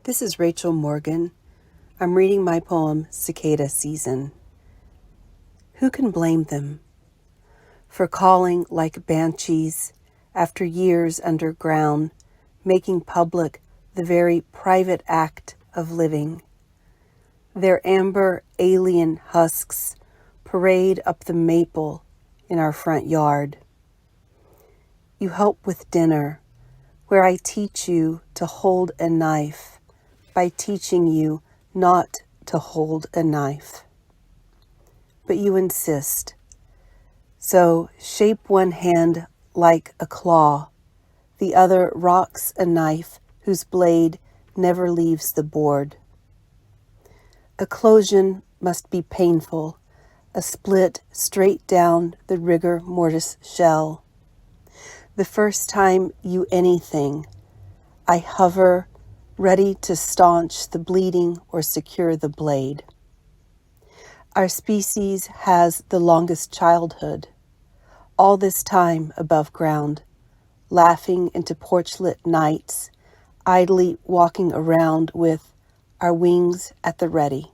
This is Rachel Morgan. I'm reading my poem, Cicada Season. Who can blame them for calling like banshees after years underground, making public the very private act of living? Their amber alien husks parade up the maple in our front yard. You help with dinner, where I teach you to hold a knife by teaching you not to hold a knife. But you insist. So shape one hand like a claw, the other rocks a knife whose blade never leaves the board. Occlusion must be painful, a split straight down the rigor mortis shell. The first time you anything, I hover, ready to staunch the bleeding or secure the blade. Our species has the longest childhood, all this time above ground, laughing into porch-lit nights, idly walking around with our wings at the ready.